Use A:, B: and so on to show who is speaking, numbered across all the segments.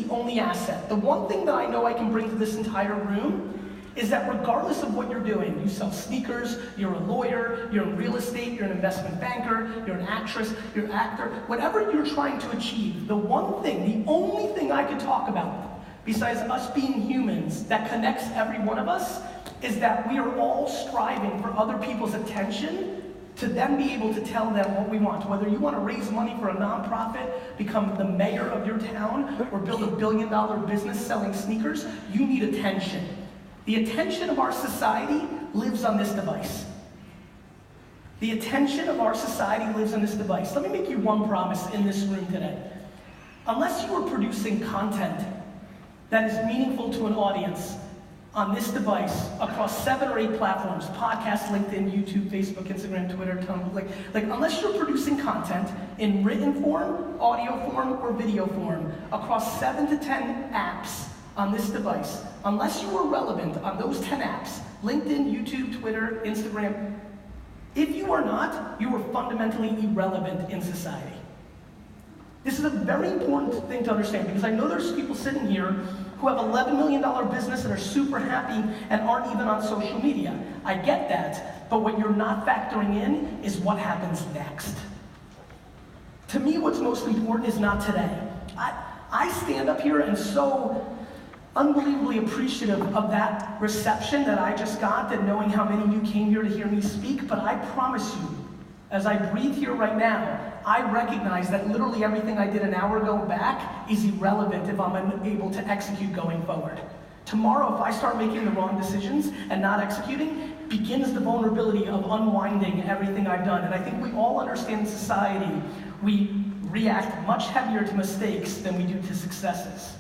A: the only asset. The one thing that I know I can bring to this entire room is that regardless of what you're doing, you sell sneakers, you're a lawyer, you're in real estate, you're an investment banker, you're an actress, you're an actor, whatever you're trying to achieve, the one thing, the only thing I could talk about, besides us being humans, that connects every one of us, is that we are all striving for other people's attention to then be able to tell them what we want. Whether you want to raise money for a nonprofit, become the mayor of your town, or build $1 billion business selling sneakers, you need attention. The attention of our society lives on this device. The attention of our society lives on this device. Let me make you one promise in this room today. Unless you are producing content that is meaningful to an audience on this device across 7 or 8 platforms, podcasts, LinkedIn, YouTube, Facebook, Instagram, Twitter, Tumblr, like unless you're producing content in written form, audio form, or video form across 7 to 10 apps on this device, unless you are relevant on those 10 apps, LinkedIn, YouTube, Twitter, Instagram, if you are not, you are fundamentally irrelevant in society. This is a very important thing to understand, because I know there's people sitting here who have $11 million business and are super happy and aren't even on social media. I get that, but what you're not factoring in is what happens next. To me, what's most important is not today. I stand up here and so unbelievably appreciative of that reception that I just got, and knowing how many of you came here to hear me speak, but I promise you, as I breathe here right now, I recognize that literally everything I did an hour ago back is irrelevant if I'm unable to execute going forward. Tomorrow, if I start making the wrong decisions and not executing, begins the vulnerability of unwinding everything I've done. And I think we all understand in society, we react much heavier to mistakes than we do to successes.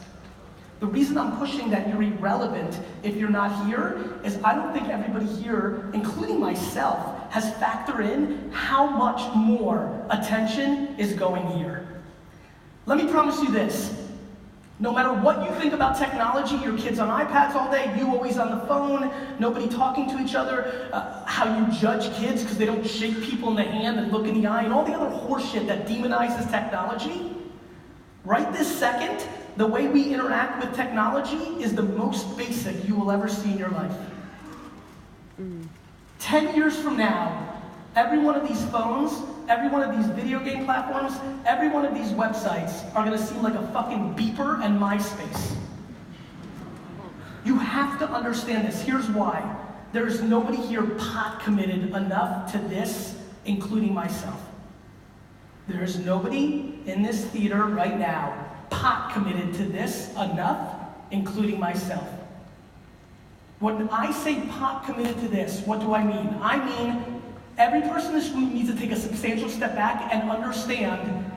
A: The reason I'm pushing that you're irrelevant if you're not here is I don't think everybody here, including myself, has factored in how much more attention is going here. Let me promise you this. No matter what you think about technology, your kids on iPads all day, you always on the phone, nobody talking to each other, how you judge kids because they don't shake people in the hand and look in the eye, and all the other horseshit that demonizes technology, right this second, the way we interact with technology is the most basic you will ever see in your life. 10 years from now, every one of these phones, every one of these video game platforms, every one of these websites are gonna seem like a fucking beeper and MySpace. You have to understand this. Here's why. There's nobody here pot committed enough to this, including myself. There's nobody in this theater right now pot committed to this enough, including myself. When I say pot committed to this, what do I mean? I mean, every person in this room needs to take a substantial step back and understand,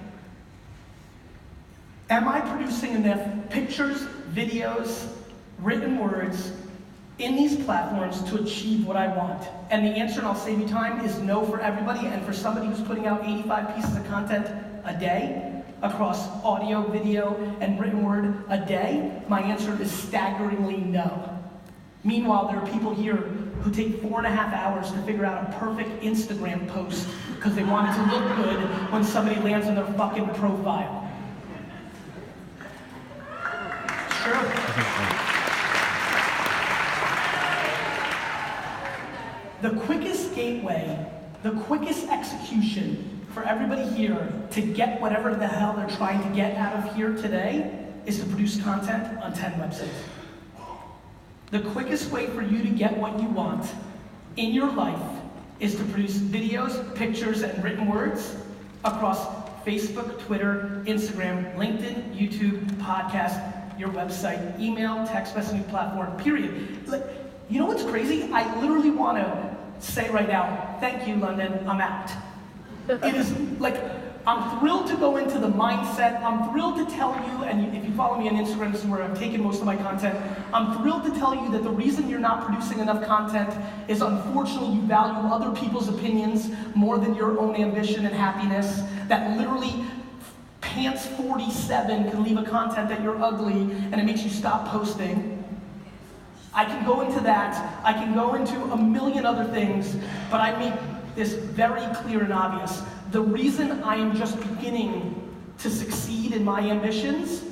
A: am I producing enough pictures, videos, written words in these platforms to achieve what I want? And the answer, and I'll save you time, is no for everybody. And for somebody who's putting out 85 pieces of content a day, across audio, video, and written word a day, my answer is staggeringly no. Meanwhile, there are people here who take 4.5 hours to figure out a perfect Instagram post because they want it to look good when somebody lands on their fucking profile. Sure. The quickest gateway, the quickest execution for everybody here to get whatever the hell they're trying to get out of here today is to produce content on 10 websites. The quickest way for you to get what you want in your life is to produce videos, pictures, and written words across Facebook, Twitter, Instagram, LinkedIn, YouTube, podcast, your website, email, text messaging platform, period. You know what's crazy? I literally want to say right now, thank you, London, I'm out. It is like, I'm thrilled to go into the mindset. I'm thrilled to tell you, and if you follow me on Instagram, this is where I've taken most of my content. I'm thrilled to tell you that the reason you're not producing enough content is unfortunately you value other people's opinions more than your own ambition and happiness. That literally Pants 47 can leave a content that you're ugly and it makes you stop posting. I can go into that. I can go into a million other things, but I make this very clear and obvious. The reason I am just beginning to succeed in my ambitions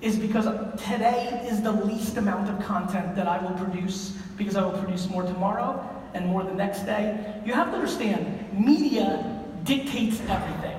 A: is because today is the least amount of content that I will produce, because I will produce more tomorrow and more the next day. You have to understand, media dictates everything,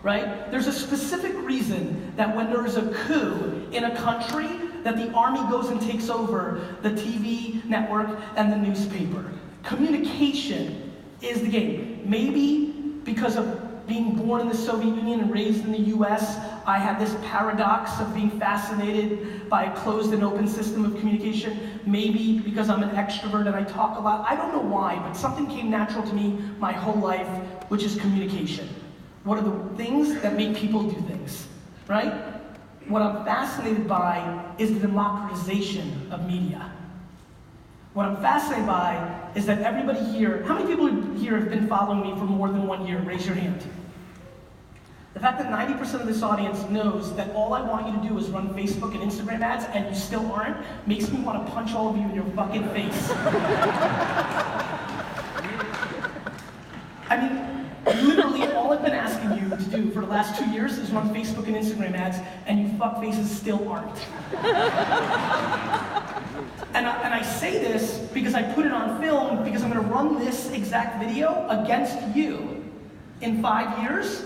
A: right? There's a specific reason that when there is a coup in a country, that the army goes and takes over the TV network and the newspaper. Communication is the game. Maybe because of being born in the Soviet Union and raised in the US, I had this paradox of being fascinated by a closed and open system of communication. Maybe because I'm an extrovert and I talk a lot. I don't know why, but something came natural to me my whole life, which is communication. What are the things that make people do things, right? What I'm fascinated by is the democratization of media. What I'm fascinated by is that everybody here, how many people here have been following me for more than 1 year? Raise your hand. The fact that 90% of this audience knows that all I want you to do is run Facebook and Instagram ads and you still aren't, makes me want to punch all of you in your fucking face. I mean, literally all I've been asking you to do for the last 2 years is run Facebook and Instagram ads, and you fuckfaces still aren't. And I say this because I put it on film, because I'm going to run this exact video against you in 5 years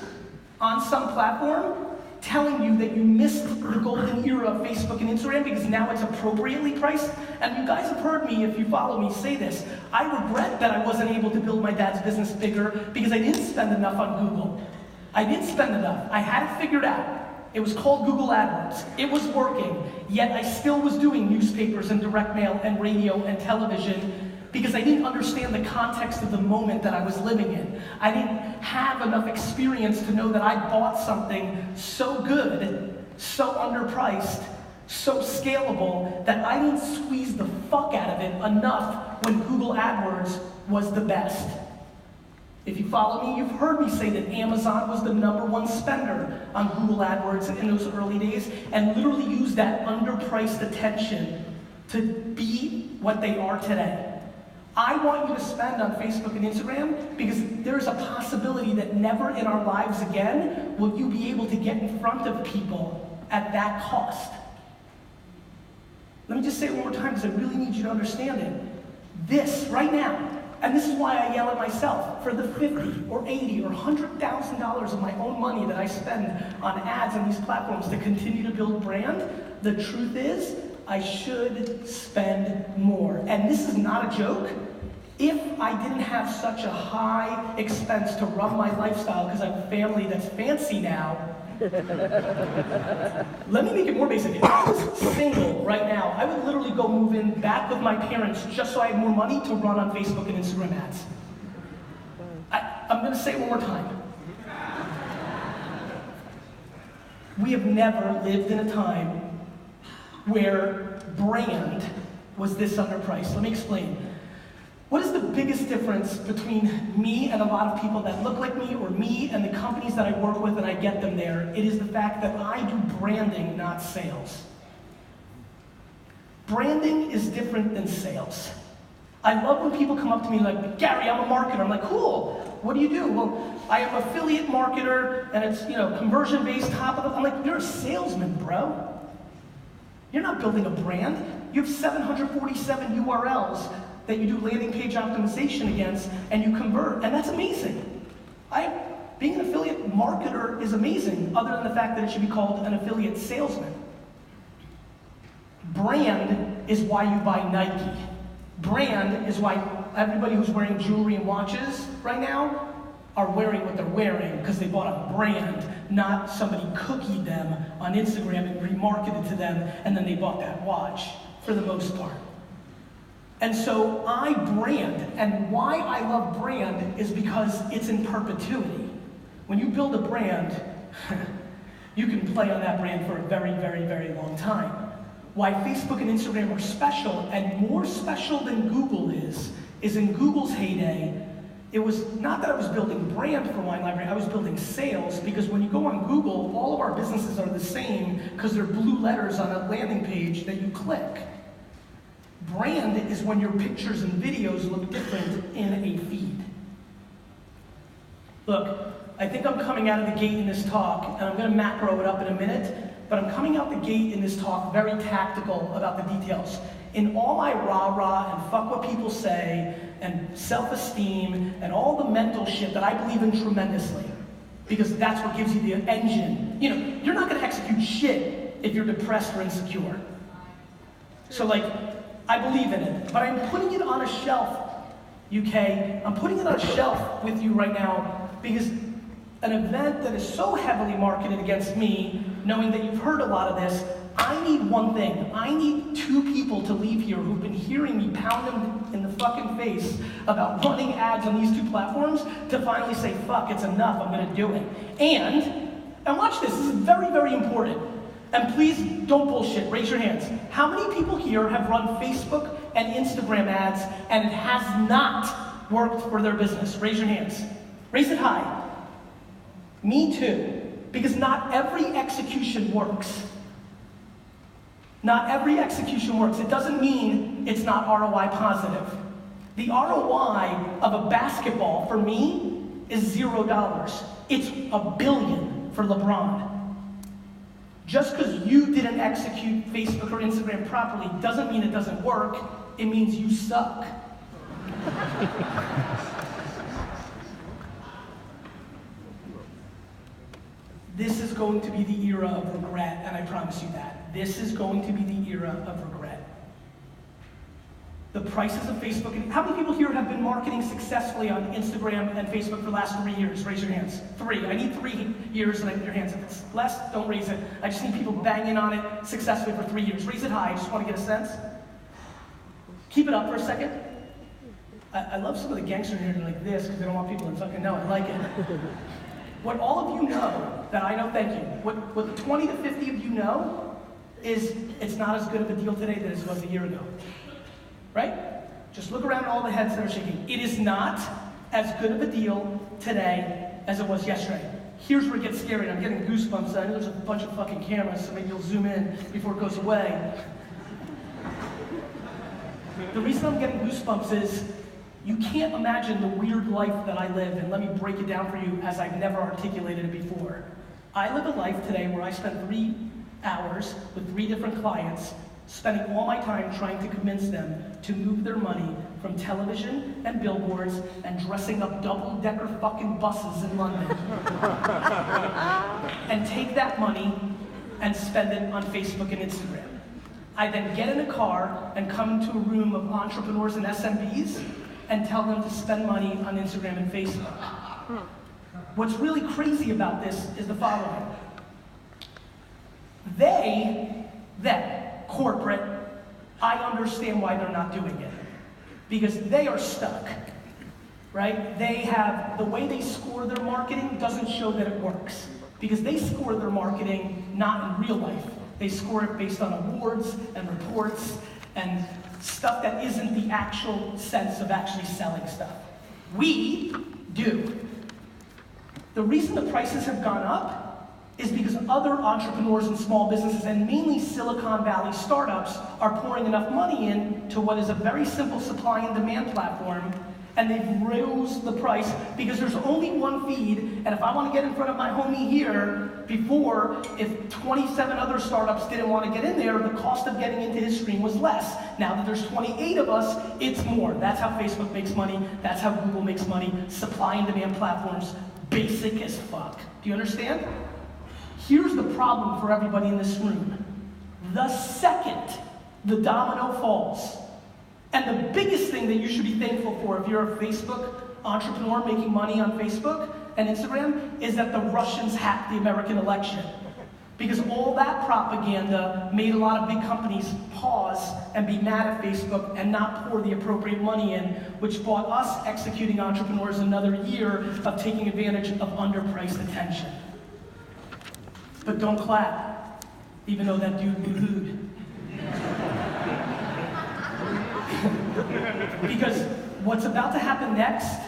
A: on some platform, telling you that you missed the golden era of Facebook and Instagram because now it's appropriately priced. And you guys have heard me, if you follow me, say this. I regret that I wasn't able to build my dad's business bigger because I didn't spend enough on Google. I didn't spend enough. I had it figured out. It was called Google AdWords. It was working, yet I still was doing newspapers and direct mail and radio and television because I didn't understand the context of the moment that I was living in. I didn't have enough experience to know that I bought something so good, so underpriced, so scalable, that I didn't squeeze the fuck out of it enough when Google AdWords was the best. If you follow me, you've heard me say that Amazon was the #1 spender on Google AdWords in those early days, and literally used that underpriced attention to be what they are today. I want you to spend on Facebook and Instagram because there's a possibility that never in our lives again will you be able to get in front of people at that cost. Let me just say it one more time because I really need you to understand it. This, right now, and this is why I yell at myself, for the $50 or $80 or $100,000 of my own money that I spend on ads on these platforms to continue to build brand, the truth is, I should spend more. And this is not a joke. If I didn't have such a high expense to run my lifestyle because I have a family that's fancy now, let me make it more basic. If I was single right now, I would literally go move in back with my parents just so I had more money to run on Facebook and Instagram ads. I'm going to say it one more time. We have never lived in a time where brand was this underpriced. Let me explain. What is the biggest difference between me and a lot of people that look like me, or me and the companies that I work with and I get them there? It is the fact that I do branding, not sales. Branding is different than sales. I love when people come up to me like, Gary, I'm a marketer. I'm like, cool. What do you do? Well, I am an affiliate marketer, and it's, conversion-based, top of the... I'm like, you're a salesman, bro. You're not building a brand. You have 747 URLs that you do landing page optimization against, and you convert, and that's amazing. Being an affiliate marketer is amazing, other than the fact that it should be called an affiliate salesman. Brand is why you buy Nike. Brand is why everybody who's wearing jewelry and watches right now are wearing what they're wearing because they bought a brand, not somebody cookied them on Instagram and remarketed to them, and then they bought that watch, for the most part. And so I brand, and why I love brand is because it's in perpetuity. When you build a brand, you can play on that brand for a very, very, very long time. Why Facebook and Instagram are special, and more special than Google is in Google's heyday, it was not that I was building brand for Wine Library, I was building sales, because when you go on Google, all of our businesses are the same because they're blue letters on a landing page that you click. Brand is when your pictures and videos look different in a feed. Look, I think I'm coming out of the gate in this talk, and I'm going to macro it up in a minute, but I'm coming out the gate in this talk very tactical about the details. In all my rah-rah and fuck what people say, and self-esteem, and all the mental shit that I believe in tremendously, because that's what gives you the engine. You know, you're not gonna execute shit if you're depressed or insecure. So like, I believe in it, but I'm putting it on a shelf, UK. I'm putting it on a shelf with you right now because an event that is so heavily marketed against me, knowing that you've heard a lot of this, I need one thing. I need 2 people to leave here who've been hearing me pound them in the fucking face about running ads on these 2 platforms to finally say, fuck, it's enough, I'm gonna do it. And watch this is very, very important. And please don't bullshit, raise your hands. How many people here have run Facebook and Instagram ads and it has not worked for their business? Raise your hands. Raise it high. Me too. Because not every execution works. Not every execution works. It doesn't mean it's not ROI positive. The ROI of a basketball for me is $0. It's $1 billion for LeBron. Just because you didn't execute Facebook or Instagram properly doesn't mean it doesn't work. It means you suck. This is going to be the era of regret, and I promise you that. This is going to be the era of regret. The prices of Facebook, and how many people here have been marketing successfully on Instagram and Facebook for the last 3 years? Raise your hands. 3. I need 3 years and I need your hands. If it's less, don't raise it. I just need people banging on it successfully for 3 years. Raise it high, I just want to get a sense. Keep it up for a second. I love some of the gangsters here, they're like this, because they don't want people to fucking know. I like it. What all of you know, that I know, thank you, what the 20 to 50 of you know is it's not as good of a deal today as it was a year ago. Right? Just look around at all the heads that are shaking. It is not as good of a deal today as it was yesterday. Here's where it gets scary, and I'm getting goosebumps. I know there's a bunch of fucking cameras, so maybe you'll zoom in before it goes away. The reason I'm getting goosebumps is you can't imagine the weird life that I live, and let me break it down for you as I've never articulated it before. I live a life today where I spend 3 hours with 3 different clients, spending all my time trying to convince them to move their money from television and billboards and dressing up double-decker fucking buses in London. And take that money and spend it on Facebook and Instagram. I then get in a car and come into a room of entrepreneurs and SMBs and tell them to spend money on Instagram and Facebook. What's really crazy about this is the following. Them, corporate, I understand why they're not doing it. Because they are stuck, right? They have, the way they score their marketing doesn't show that it works. Because they score their marketing not in real life. They score it based on awards and reports and stuff that isn't the actual sense of actually selling stuff. We do. The reason the prices have gone up is because other entrepreneurs and small businesses, and mainly Silicon Valley startups, are pouring enough money in to what is a very simple supply and demand platform, and they've raised the price because there's only one feed, and if I want to get in front of my homie here, before, if 27 other startups didn't want to get in there, the cost of getting into his stream was less. Now that there's 28 of us, it's more. That's how Facebook makes money, that's how Google makes money. Supply and demand platforms, basic as fuck. Do you understand? Here's the problem for everybody in this room. The second the domino falls, and the biggest thing that you should be thankful for if you're a Facebook entrepreneur making money on Facebook and Instagram is that the Russians hacked the American election. Because all that propaganda made a lot of big companies pause and be mad at Facebook and not pour the appropriate money in, which bought us executing entrepreneurs another year of taking advantage of underpriced attention. But don't clap, even though that dude woohooed. Because what's about to happen next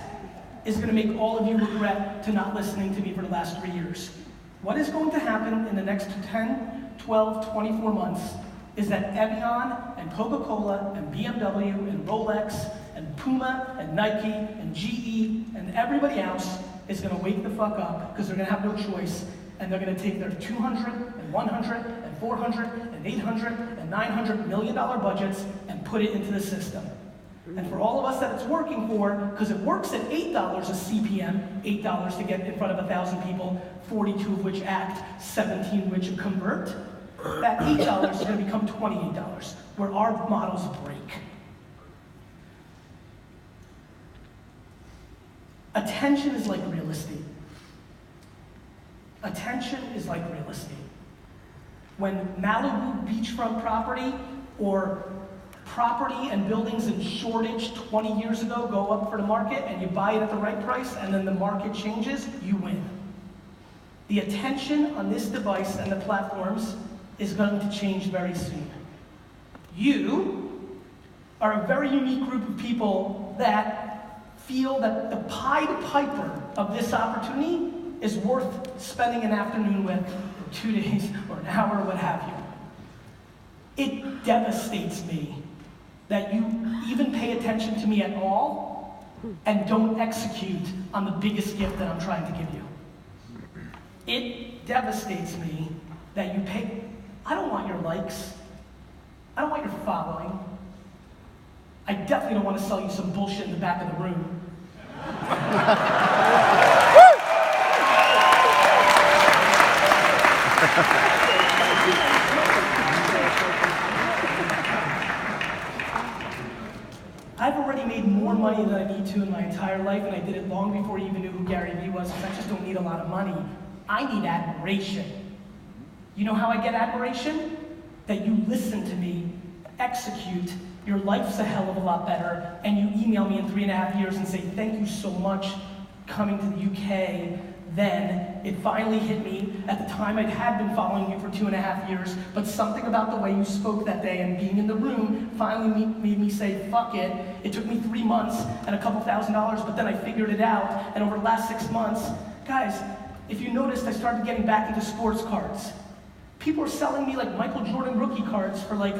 A: is going to make all of you regret to not listening to me for the last 3 years. What is going to happen in the next 10, 12, 24 months is that Evian and Coca-Cola and BMW and Rolex and Puma and Nike and GE and everybody else is going to wake the fuck up because they're going to have no choice. and they're going to take their 200 and 100 and 400 and 800 and 900 million dollar budgets and put it into the system. And for all of us that it's working for, because it works at $8 a CPM, $8 to get in front of 1,000 people, 42 of which act, 17 which convert, that $8 is going to become $28, where our models break. Attention is like real estate. Attention is like real estate. When Malibu beachfront property or property and buildings in shortage 20 years ago go up for the market and you buy it at the right price and then the market changes, you win. The attention on this device and the platforms is going to change very soon. You are a very unique group of people that feel that the Pied Piper of this opportunity is worth spending an afternoon with, or 2 days, or an hour, or what have you. It devastates me that you even pay attention to me at all and don't execute on the biggest gift that I'm trying to give you. It devastates me that you pay. I don't want your likes. I don't want your following. I definitely don't want to sell you some bullshit in the back of the room. I've already made more money than I need to in my entire life, and I did it long before you even knew who GaryVee was, because I just don't need a lot of money. I need admiration. You know how I get admiration? That you listen to me, execute, your life's a hell of a lot better, and you email me in 3.5 years and say, thank you so much coming to the UK. Then it finally hit me. At the time, I had been following you for 2.5 years, but something about the way you spoke that day and being in the room finally made me say, fuck it. It took me 3 months and a couple $1,000s, but then I figured it out, and over the last 6 months, guys, if you noticed, I started getting back into sports cards. People are selling me like Michael Jordan rookie cards for like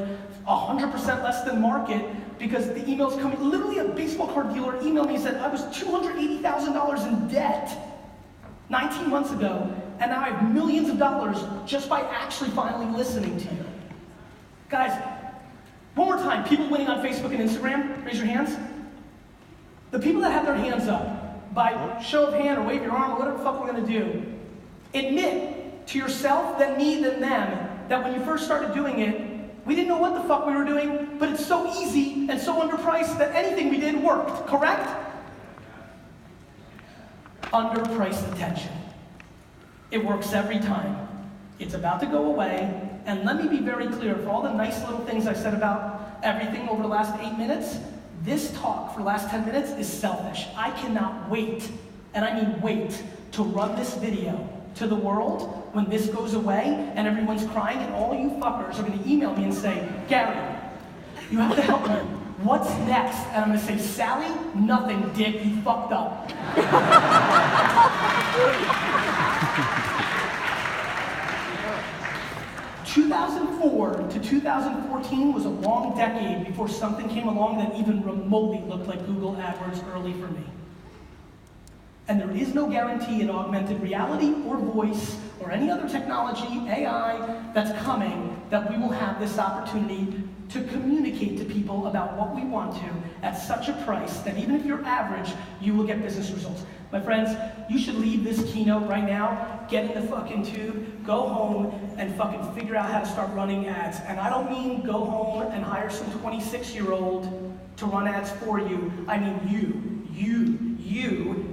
A: 100% less than market because the emails coming, literally a baseball card dealer emailed me and said, I was $280,000 in debt 19 months ago, and now I have millions of dollars just by actually finally listening to you. Guys, one more time, people winning on Facebook and Instagram, raise your hands. The people that have their hands up, by show of hand or wave your arm or whatever the fuck we're gonna do, admit to yourself, then me, then them, that when you first started doing it, we didn't know what the fuck we were doing, but it's so easy and so underpriced that anything we did worked, correct? Underpriced attention. It works every time. It's about to go away, and let me be very clear, for all the nice little things I said about everything over the last 8 minutes, this talk for the last 10 minutes is selfish. I cannot wait, and I mean wait, to run this video to the world when this goes away and everyone's crying and all you fuckers are going to email me and say, Gary, you have to help me. What's next? And I'm going to say, Sally, nothing, dick, you fucked up. 2004 to 2014 was a long decade before something came along that even remotely looked like Google AdWords early for me. And there is no guarantee in augmented reality or voice or any other technology, AI, that's coming, that we will have this opportunity to communicate to people about what we want to at such a price that even if you're average, you will get business results. My friends, you should leave this keynote right now, get in the fucking tube, go home, and fucking figure out how to start running ads. And I don't mean go home and hire some 26-year-old to run ads for you. I mean you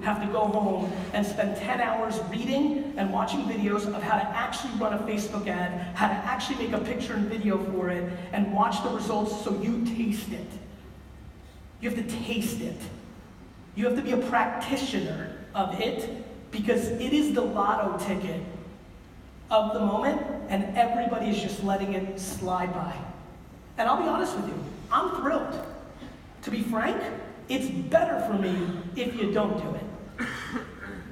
A: have to go home and spend 10 hours reading and watching videos of how to actually run a Facebook ad, how to actually make a picture and video for it, and watch the results so you taste it. You have to taste it. You have to be a practitioner of it because it is the lotto ticket of the moment and everybody is just letting it slide by. And I'll be honest with you, I'm thrilled. To be frank, it's better for me if you don't do it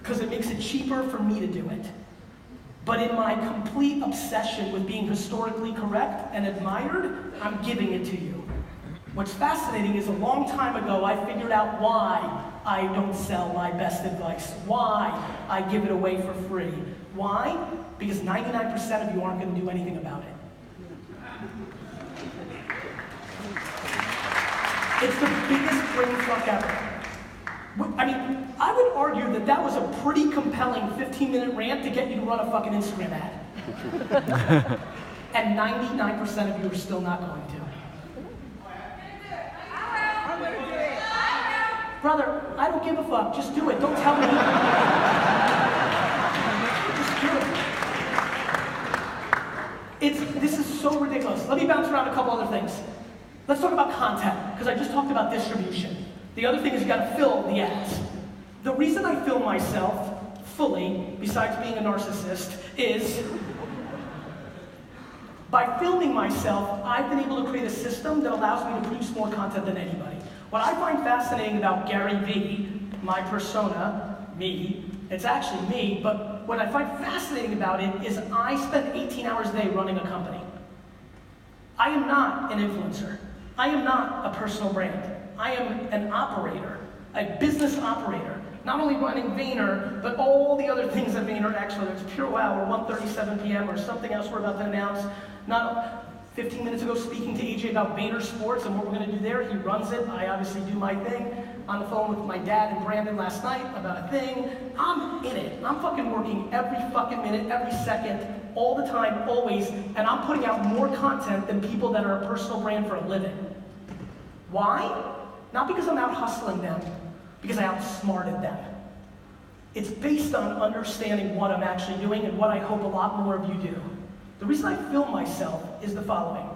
A: because it makes it cheaper for me to do it. But in my complete obsession with being historically correct and admired, I'm giving it to you. What's fascinating is a long time ago, I figured out why I don't sell my best advice, why I give it away for free, Why? Because 99% of you aren't going to do anything about it. It's the biggest brain fuck ever. I mean, I would argue that that was a pretty compelling 15-minute rant to get you to run a fucking Instagram ad. And 99% of you are still not going to.
B: I'm going to do it.
A: Brother, I don't give a fuck. Just do it. Don't tell me. Just do it. This is so ridiculous. Let me bounce around a couple other things. Let's talk about content, because I just talked about distribution. The other thing is you gotta fill the ads. The reason I fill myself fully, besides being a narcissist, is by filming myself, I've been able to create a system that allows me to produce more content than anybody. What I find fascinating about GaryVee, my persona, me, it's actually me, but what I find fascinating about it is I spend 18 hours a day running a company. I am not an influencer. I am not a personal brand. I am an operator, a business operator. Not only running Vayner, but all the other things at VaynerX, whether it's Pure Wow or 1:37 p.m. or something else we're about to announce. Not 15 minutes ago speaking to AJ about Vayner Sports and what we're going to do there. He runs it. I obviously do my thing. On the phone with my dad and Brandon last night about a thing. I'm in it. I'm fucking working every fucking minute, every second, all the time, always, and I'm putting out more content than people that are a personal brand for a living. Why? Not because I'm out hustling them, because I outsmarted them. It's based on understanding what I'm actually doing and what I hope a lot more of you do. The reason I film myself is the following.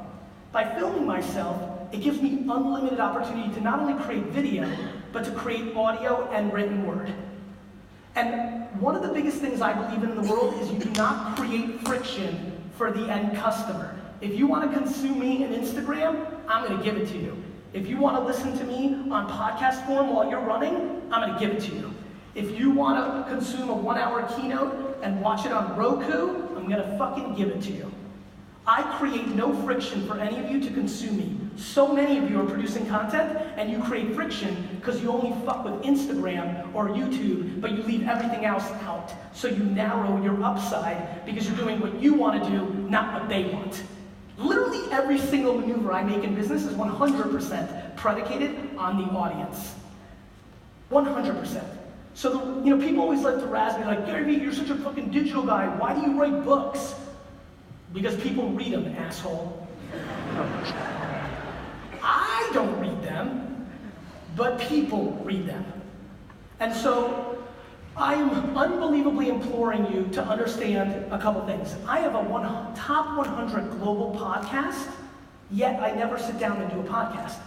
A: By filming myself, it gives me unlimited opportunity to not only create video, but to create audio and written word. And one of the biggest things I believe in the world is you do not create friction for the end customer. If you want to consume me on Instagram, I'm going to give it to you. If you want to listen to me on podcast form while you're running, I'm going to give it to you. If you want to consume a 1-hour keynote and watch it on Roku, I'm going to fucking give it to you. I create no friction for any of you to consume me. So many of you are producing content and you create friction because you only fuck with Instagram or YouTube, but you leave everything else out. So you narrow your upside because you're doing what you want to do, not what they want. Literally every single maneuver I make in business is 100% predicated on the audience. 100%. So people always like to razz me like, GaryVee, you're such a fucking digital guy. Why do you write books? Because people read them, asshole. I don't read them, but people read them. And so I am unbelievably imploring you to understand a couple things. I have a top 100 global podcast, yet I never sit down and do a podcast.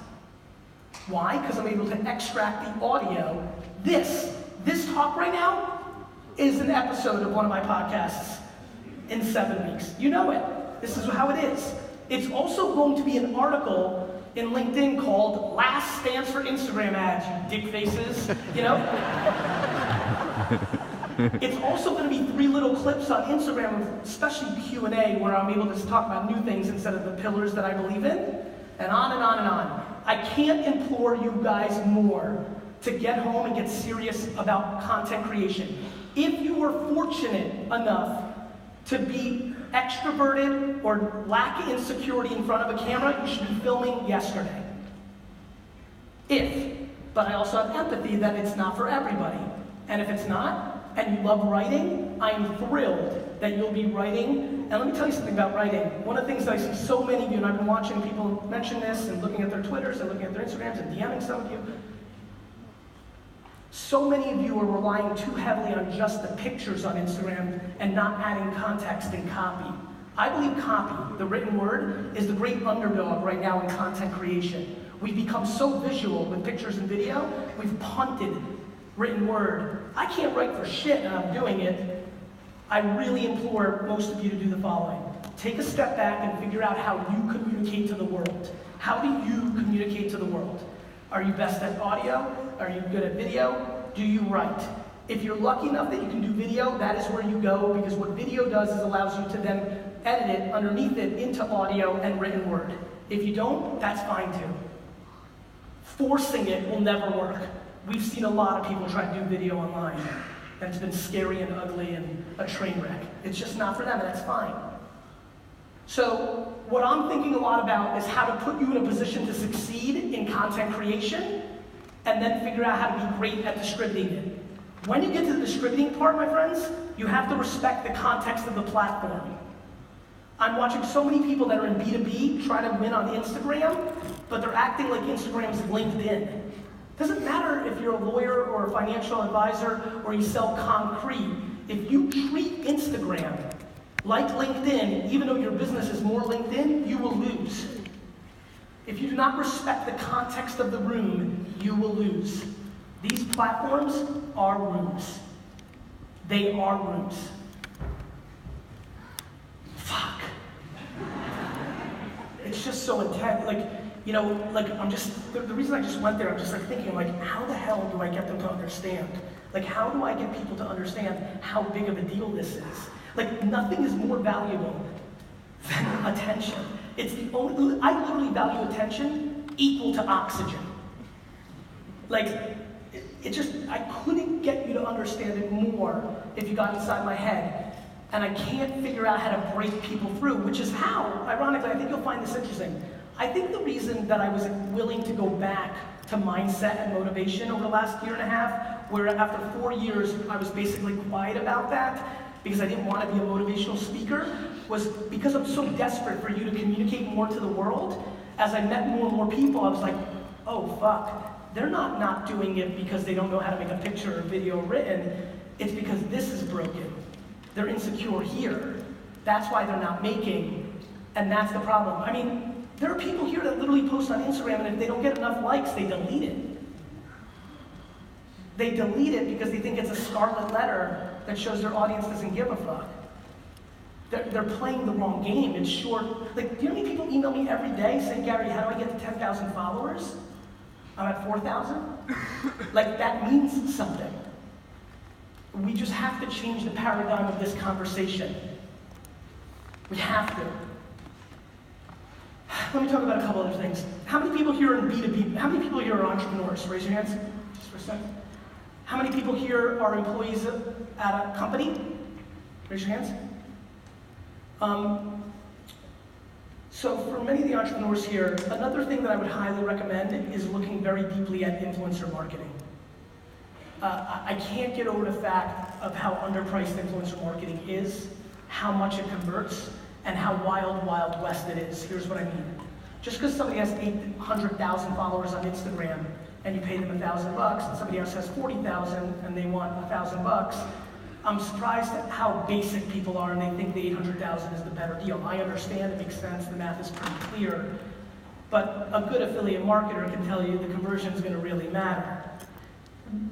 A: Why? Because I'm able to extract the audio. This talk right now is an episode of one of my podcasts in 7 weeks. You know it. This is how it is. It's also going to be an article in LinkedIn called Last Stands for Instagram Ads, you dick faces, It's also going to be 3 little clips on Instagram, especially Q&A, where I'm able to talk about new things instead of the pillars that I believe in, and on and on and on. I can't implore you guys more to get home and get serious about content creation. If you were fortunate enough to be extroverted or lack insecurity in front of a camera, you should be filming yesterday. But I also have empathy that it's not for everybody. And if it's not, and you love writing, I am thrilled that you'll be writing. And let me tell you something about writing. One of the things that I see so many of you, and I've been watching people mention this and looking at their Twitters and looking at their Instagrams and DMing some of you, so many of you are relying too heavily on just the pictures on Instagram and not adding context and copy. I believe copy, the written word, is the great underdog right now in content creation. We've become so visual with pictures and video, we've punted written word. I can't write for shit and I'm doing it. I really implore most of you to do the following. Take a step back and figure out how you communicate to the world. How do you communicate to the world? Are you best at audio? Are you good at video? Do you write? If you're lucky enough that you can do video, that is where you go, because what video does is allows you to then edit it underneath it into audio and written word. If you don't, that's fine too. Forcing it will never work. We've seen a lot of people try to do video online. and it's been scary and ugly and a train wreck. It's just not for them, and that's fine. So what I'm thinking a lot about is how to put you in a position to succeed in content creation, and then figure out how to be great at distributing it. When you get to the distributing part, my friends, you have to respect the context of the platform. I'm watching so many people that are in B2B try to win on Instagram, but they're acting like Instagram's LinkedIn. Doesn't matter if you're a lawyer or a financial advisor or you sell concrete. If you treat Instagram like LinkedIn, even though your business is more LinkedIn, you will lose. If you do not respect the context of the room, you will lose. These platforms are rooms. They are rooms. Fuck. It's just so intense. The reason I just went there, I'm just thinking, how the hell do I get them to understand? How do I get people to understand how big of a deal this is? Nothing is more valuable than attention. It's the only, I literally value attention equal to oxygen. I couldn't get you to understand it more if you got inside my head. And I can't figure out how to break people through, which is how, ironically, I think you'll find this interesting. I think the reason that I was willing to go back to mindset and motivation over the last year and a half, where after 4 years I was basically quiet about that, because I didn't want to be a motivational speaker, was because I'm so desperate for you to communicate more to the world. As I met more and more people, I was like, oh fuck, they're not doing it because they don't know how to make a picture or video written, it's because this is broken. They're insecure here. That's why they're not making, and that's the problem. I mean, there are people here that literally post on Instagram, and if they don't get enough likes, they delete it. They delete it because they think it's a scarlet letter that shows their audience doesn't give a fuck. They're playing the wrong game. It's short. Do you know how many people email me every day saying, Gary, how do I get to 10,000 followers? I'm at 4,000. That means something. We just have to change the paradigm of this conversation. We have to. Let me talk about a couple other things. How many people here are in B2B? How many people here are entrepreneurs? Raise your hands, just for a second. How many people here are employees at a company? Raise your hands. So for many of the entrepreneurs here, another thing that I would highly recommend is looking very deeply at influencer marketing. I can't get over the fact of how underpriced influencer marketing is, how much it converts, and how wild, wild west it is. Here's what I mean. Just because somebody has 800,000 followers on Instagram and you pay them $1,000 and somebody else has 40,000 and they want $1,000, I'm surprised at how basic people are and they think the 800,000 is the better deal. I understand, it makes sense, the math is pretty clear. But a good affiliate marketer can tell you the conversion is going to really matter.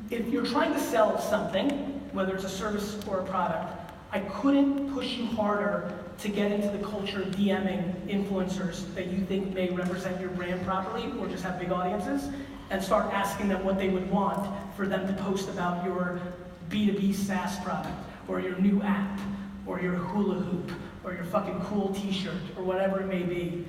A: If you're trying to sell something, whether it's a service or a product, I couldn't push you harder to get into the culture of DMing influencers that you think may represent your brand properly or just have big audiences, and start asking them what they would want for them to post about your B2B SaaS product, or your new app, or your hula hoop, or your fucking cool t-shirt, or whatever it may be.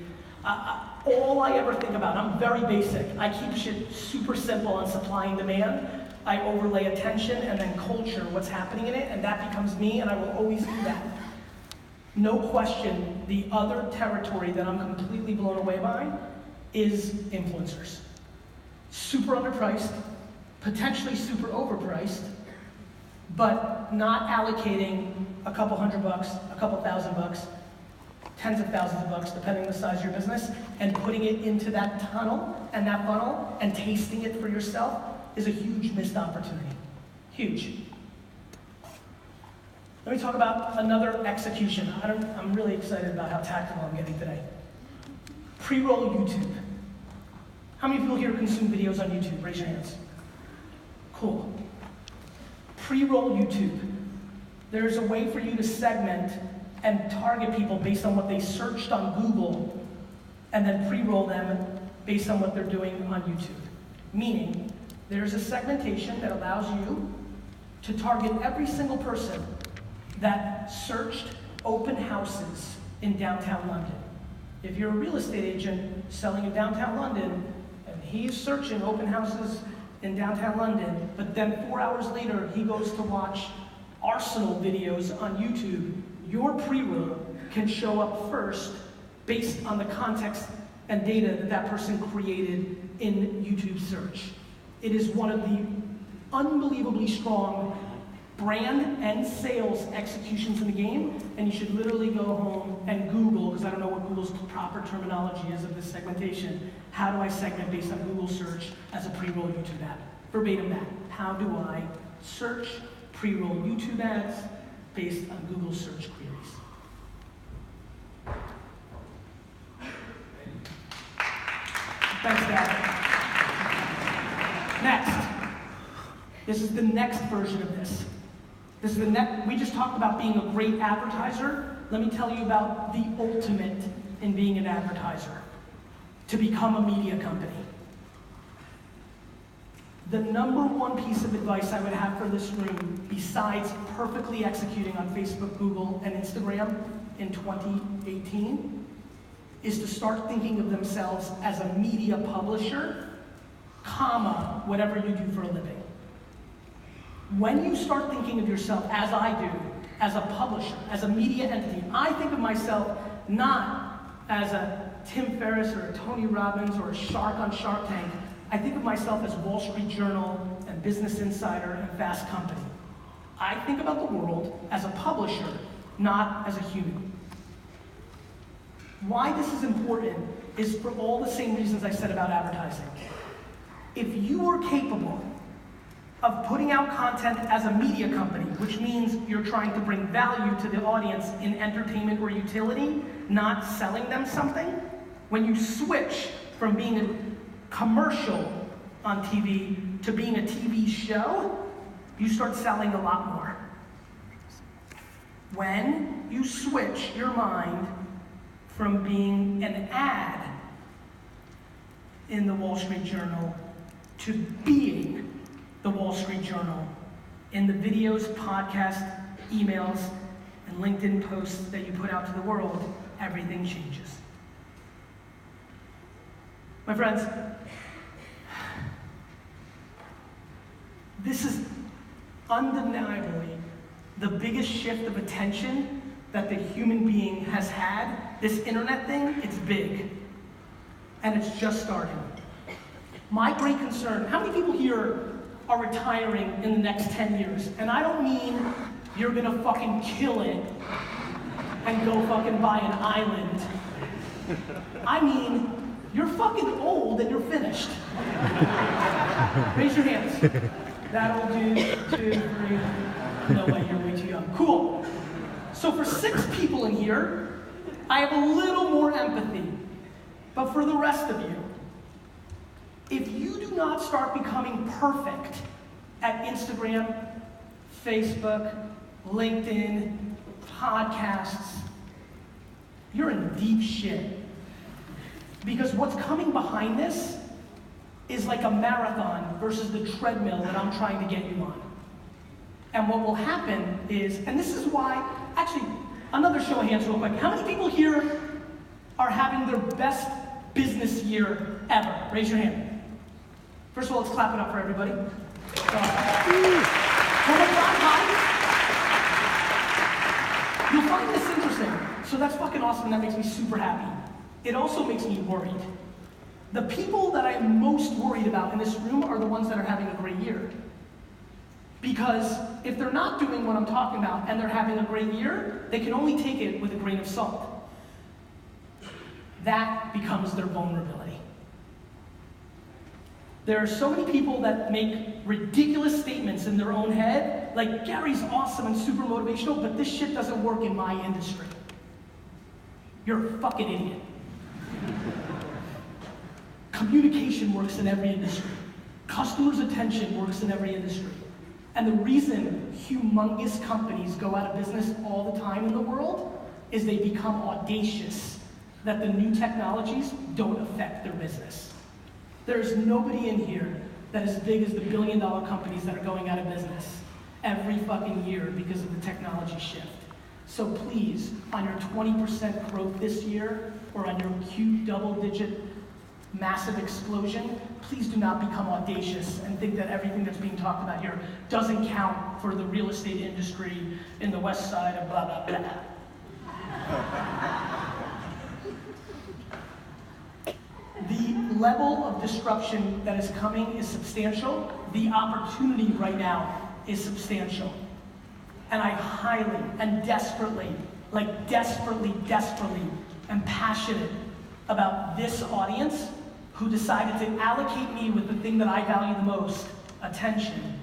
A: All I ever think about, I'm very basic. I keep shit super simple on supply and demand. I overlay attention and then culture, what's happening in it, and that becomes me, and I will always do that. No question, the other territory that I'm completely blown away by is influencers. Super underpriced, potentially super overpriced, but not allocating a couple $100, a couple $1,000, tens of thousands of bucks, depending on the size of your business, and putting it into that tunnel and that funnel and tasting it for yourself is a huge missed opportunity. Huge. Let me talk about another execution. I'm really excited about how tactical I'm getting today. Pre-roll YouTube. How many people here consume videos on YouTube? Raise your hands. Cool. Pre-roll YouTube. There's a way for you to segment and target people based on what they searched on Google, and then pre-roll them based on what they're doing on YouTube. Meaning, there's a segmentation that allows you to target every single person that searched open houses in downtown London. If you're a real estate agent selling in downtown London, and he's searching open houses in downtown London, but then 4 hours later, he goes to watch Arsenal videos on YouTube, your pre-roll can show up first based on the context and data that that person created in YouTube search. It is one of the unbelievably strong brand and sales executions in the game, and you should literally go home and Google, because I don't know what Google's proper terminology is of this segmentation, how do I segment based on Google search as a pre-roll YouTube ad? Verbatim that. How do I search pre-roll YouTube ads based on Google search queries? Thanks, Dad. Next. This is the next version of this. This is the next. We just talked about being a great advertiser. Let me tell you about the ultimate in being an advertiser. To become a media company. The number one piece of advice I would have for this room, besides perfectly executing on Facebook, Google, and Instagram in 2018, is to start thinking of themselves as a media publisher, comma, whatever you do for a living. When you start thinking of yourself, as I do, as a publisher, as a media entity, I think of myself not as a Tim Ferriss or a Tony Robbins or a shark on Shark Tank. I think of myself as Wall Street Journal and Business Insider and Fast Company. I think about the world as a publisher, not as a human. Why this is important is for all the same reasons I said about advertising. If you are capable of putting out content as a media company, which means you're trying to bring value to the audience in entertainment or utility, not selling them something, when you switch from being a commercial on TV to being a TV show, you start selling a lot more. When you switch your mind from being an ad in the Wall Street Journal to being the Wall Street Journal in the videos, podcasts, emails, and LinkedIn posts that you put out to the world, everything changes. My friends, this is undeniably the biggest shift of attention that the human being has had. This internet thing, it's big. And it's just starting. My great concern, how many people here are retiring in the next 10 years? And I don't mean you're gonna fucking kill it and go fucking buy an island. I mean, you're fucking old and you're finished. Raise your hands. That old dude, 2, 3. No way, you're way too young. Cool. So for 6 people in here, I have a little more empathy. But for the rest of you, if you do not start becoming perfect at Instagram, Facebook, LinkedIn, podcasts, you're in deep shit. Because what's coming behind this is like a marathon versus the treadmill that I'm trying to get you on. And what will happen is, and this is why, actually, another show of hands real quick. How many people here are having their best business year ever? Raise your hand. First of all, let's clap it up for everybody. Oh my God, hi. You'll find this interesting. So that's fucking awesome, and that makes me super happy. It also makes me worried. The people that I'm most worried about in this room are the ones that are having a great year. Because if they're not doing what I'm talking about and they're having a great year, they can only take it with a grain of salt. That becomes their vulnerability. There are so many people that make ridiculous statements in their own head, like Gary's awesome and super motivational, but this shit doesn't work in my industry. You're a fucking idiot. Communication works in every industry. Customers' attention works in every industry. And the reason humongous companies go out of business all the time in the world is they become audacious that the new technologies don't affect their business. There's nobody in here that is as big as the billion-dollar companies that are going out of business every fucking year because of the technology shift. So please, on your 20% growth this year, or on your cute double-digit massive explosion, please do not become audacious and think that everything that's being talked about here doesn't count for the real estate industry in the west side of blah, blah, blah. The level of disruption that is coming is substantial. The opportunity right now is substantial. And I highly and desperately, desperately, am passionate about this audience who decided to allocate me with the thing that I value the most, attention,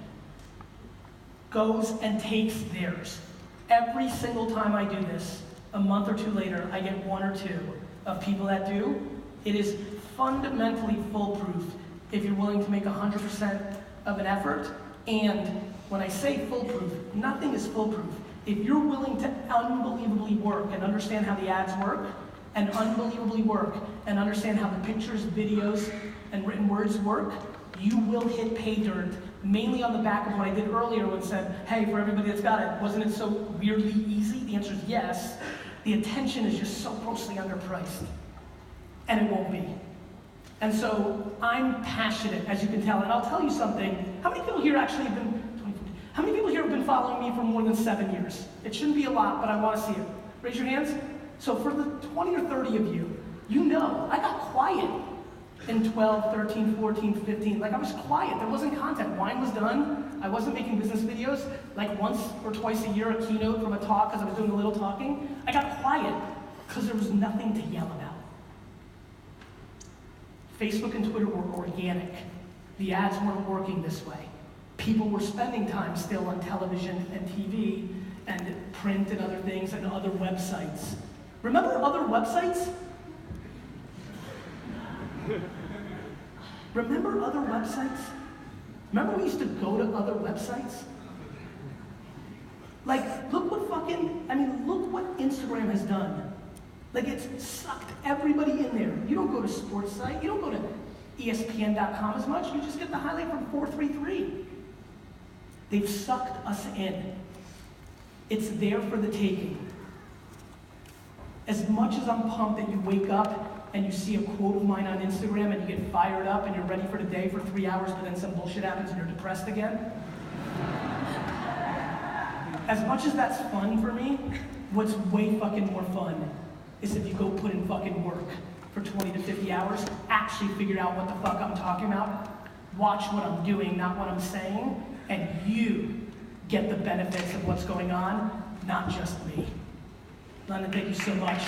A: goes and takes theirs. Every single time I do this, a month or two later, I get one or two of people that do. It is fundamentally foolproof if you're willing to make 100% of an effort. And when I say foolproof, nothing is foolproof. If you're willing to unbelievably work and understand how the ads work, and unbelievably work and understand how the pictures, videos, and written words work, you will hit pay dirt, mainly on the back of what I did earlier when it said, hey, for everybody that's got it, wasn't it so weirdly easy? The answer is yes. The attention is just so grossly underpriced. And it won't be. And so I'm passionate, as you can tell, and I'll tell you something. How many people here actually have been, how many people here have been following me for more than 7 years? It shouldn't be a lot, but I want to see it. Raise your hands. So for the 20 or 30 of you, you know, I got quiet in 12, 13, 14, 15. I was quiet. There wasn't content. Wine was done. I wasn't making business videos. Once or twice a year, a keynote from a talk because I was doing a little talking. I got quiet because there was nothing to yell about. Facebook and Twitter were organic. The ads weren't working this way. People were spending time still on television and TV and print and other things and other websites. Remember other websites? Remember other websites? Remember we used to go to other websites? Look what Instagram has done. It's sucked everybody in there. You don't go to sports site, you don't go to ESPN.com as much, you just get the highlight from 433. They've sucked us in. It's there for the taking. As much as I'm pumped that you wake up and you see a quote of mine on Instagram and you get fired up and you're ready for the day for 3 hours, but then some bullshit happens and you're depressed again. As much as that's fun for me, what's way fucking more fun is if you go put in fucking work for 20 to 50 hours, actually figure out what the fuck I'm talking about, watch what I'm doing, not what I'm saying, and you get the benefits of what's going on, not just me. London, thank you so much.